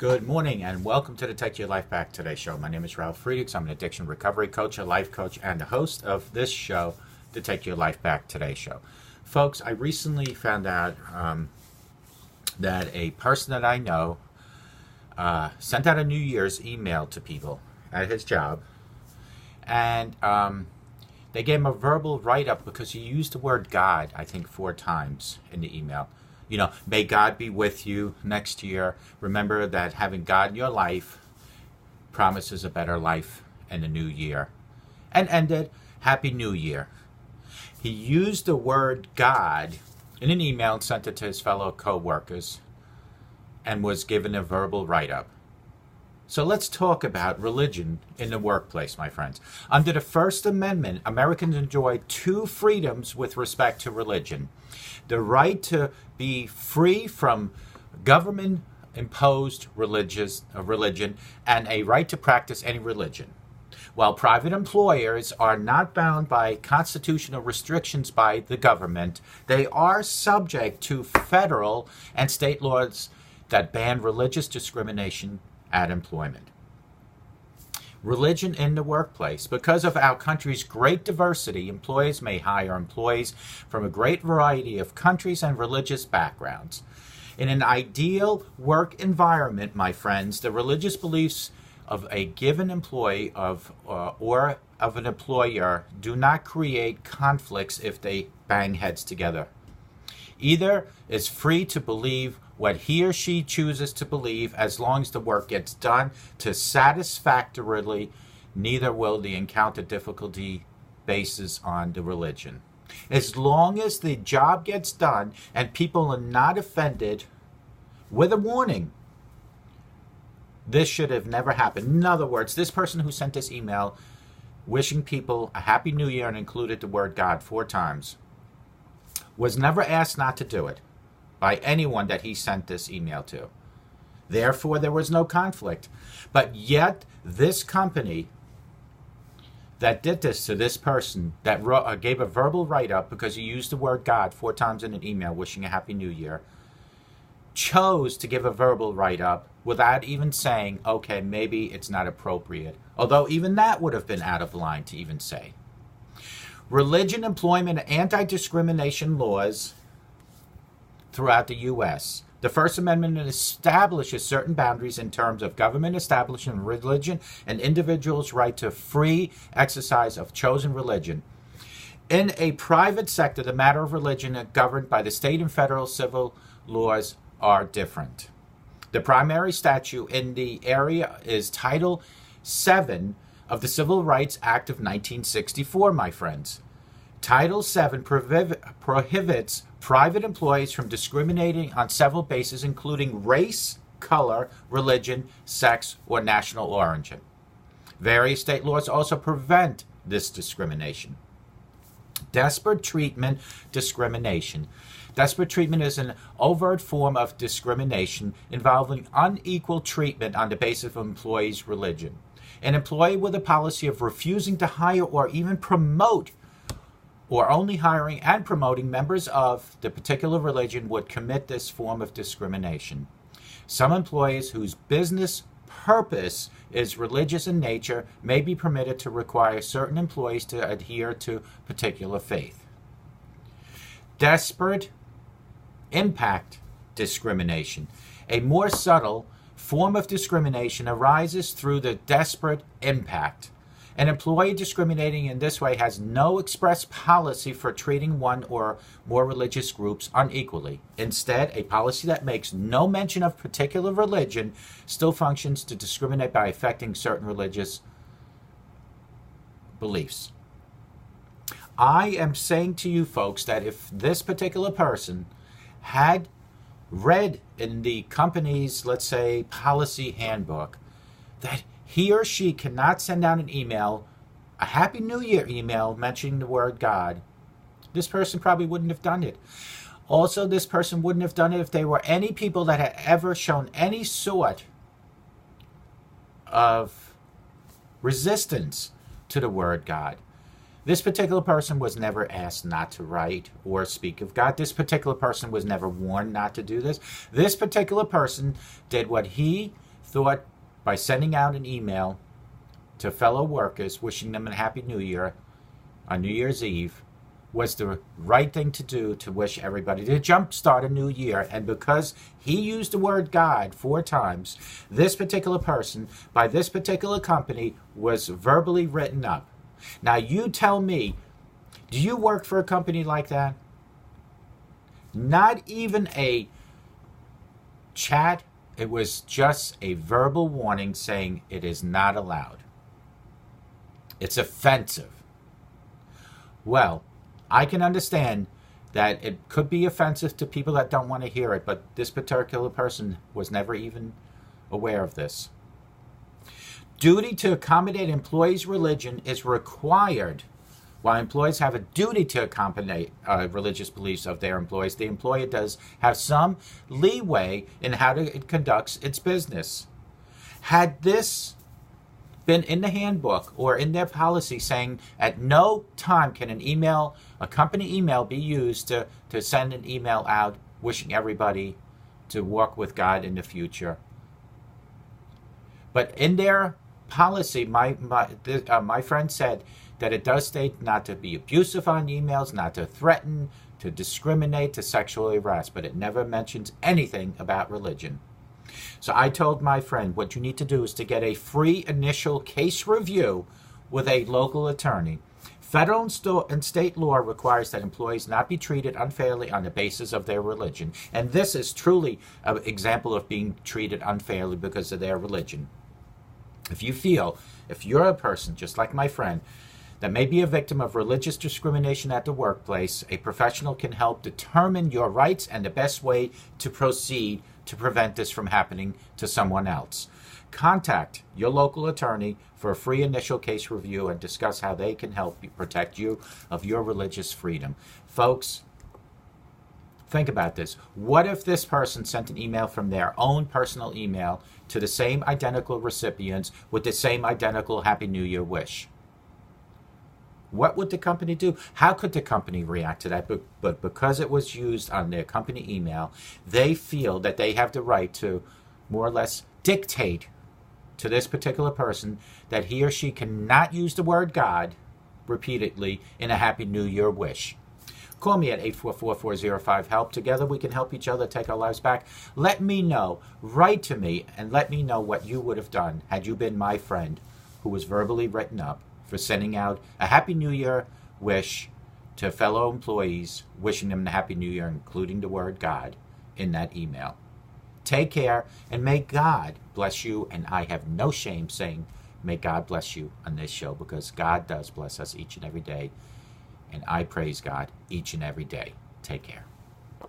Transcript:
Good morning and welcome to the Take Your Life Back Today show. My name is Ralf Friedrichs. I'm an addiction recovery coach, a life coach, and the host of this show, the Take Your Life Back Today show. Folks, I recently found out that a person that I know sent out a New Year's email to people at his job, and they gave him a verbal write-up because he used the word God, I think, 4 times in the email. You know, may God be with you next year. Remember that having God in your life promises a better life in the new year. And ended, Happy New Year. He used the word God in an email and sent it to his fellow co-workers and was given a verbal write-up. So let's talk about religion in the workplace, my friends. Under the First Amendment, Americans enjoy 2 freedoms with respect to religion. The right to be free from government-imposed religion and a right to practice any religion. While private employers are not bound by constitutional restrictions by the government, they are subject to federal and state laws that ban religious discrimination at employment. Religion in the workplace. Because of our country's great diversity, employers may hire employees from a great variety of countries and religious backgrounds. In an ideal work environment, my friends, the religious beliefs of a given employee or of an employer do not create conflicts if they bang heads together. Either is free to believe what he or she chooses to believe as long as the work gets done to satisfactorily. Neither will they encounter difficulty basis on the religion. As long as the job gets done and people are not offended, with a warning, this should have never happened. In other words, this person who sent this email wishing people a Happy New Year and included the word God 4 times was never asked not to do it by anyone that he sent this email to. Therefore, there was no conflict. But yet, this company that did this to this person, that gave a verbal write-up because he used the word God 4 times in an email wishing a Happy New Year, chose to give a verbal write-up without even saying, okay, maybe it's not appropriate. Although even that would have been out of line to even say. Religion, employment, and anti-discrimination laws throughout the U.S. The First Amendment establishes certain boundaries in terms of government establishing religion and individuals' right to free exercise of chosen religion. In a private sector, the matter of religion is governed by the state and federal civil laws are different. The primary statute in the area is Title VII of the Civil Rights Act of 1964, my friends. Title VII prohibits private employees from discriminating on several bases, including race, color, religion, sex, or national origin. Various state laws also prevent this discrimination. Desperate treatment discrimination. Desperate treatment is an overt form of discrimination involving unequal treatment on the basis of an employee's religion. An employee with a policy of refusing to hire or even promote, or only hiring and promoting members of the particular religion would commit this form of discrimination. Some employees whose business purpose is religious in nature may be permitted to require certain employees to adhere to particular faith. Disparate impact discrimination. A more subtle form of discrimination arises through the disparate impact. An employee discriminating in this way has no express policy for treating one or more religious groups unequally. Instead, a policy that makes no mention of particular religion still functions to discriminate by affecting certain religious beliefs. I am saying to you folks that if this particular person had read in the company's, let's say, policy handbook, that he or she cannot send out an email, a Happy New Year email mentioning the word God, this person probably wouldn't have done it. Also, this person wouldn't have done it if there were any people that had ever shown any sort of resistance to the word God. This particular person was never asked not to write or speak of God. This particular person was never warned not to do this. This particular person did what he thought by sending out an email to fellow workers wishing them a Happy New Year on New Year's Eve was the right thing to do to wish everybody to jumpstart a new year. And because he used the word God 4 times, this particular person by this particular company was verbally written up. Now you tell me, do you work for a company like that? Not even a chat. It was just a verbal warning saying it is not allowed. It's offensive. Well, I can understand that it could be offensive to people that don't want to hear it, but this particular person was never even aware of this. Duty to accommodate employees' religion is required. While employees have a duty to accommodate religious beliefs of their employees, the employer does have some leeway in how it conducts its business. Had this been in the handbook or in their policy saying at no time can a company email be used to send an email out wishing everybody to walk with God in the future. But in their policy, my friend said that it does state not to be abusive on emails, not to threaten, to discriminate, to sexually harass, but it never mentions anything about religion. So I told my friend, what you need to do is to get a free initial case review with a local attorney. Federal and state law requires that employees not be treated unfairly on the basis of their religion. And this is truly an example of being treated unfairly because of their religion. If you're a person, just like my friend, that may be a victim of religious discrimination at the workplace, a professional can help determine your rights and the best way to proceed to prevent this from happening to someone else. Contact your local attorney for a free initial case review and discuss how they can help you protect you of your religious freedom. Folks, think about this. What if this person sent an email from their own personal email to the same identical recipients with the same identical Happy New Year wish? What would the company do? How could the company react to that? But because it was used on their company email, they feel that they have the right to more or less dictate to this particular person that he or she cannot use the word God repeatedly in a Happy New Year wish. Call me at 844-405-HELP. Together we can help each other take our lives back. Let me know. Write to me and let me know what you would have done had you been my friend who was verbally written up for sending out a Happy New Year wish to fellow employees, wishing them a Happy New Year, including the word God in that email. Take care, and may God bless you. And I have no shame saying, may God bless you on this show, because God does bless us each and every day. And I praise God each and every day. Take care.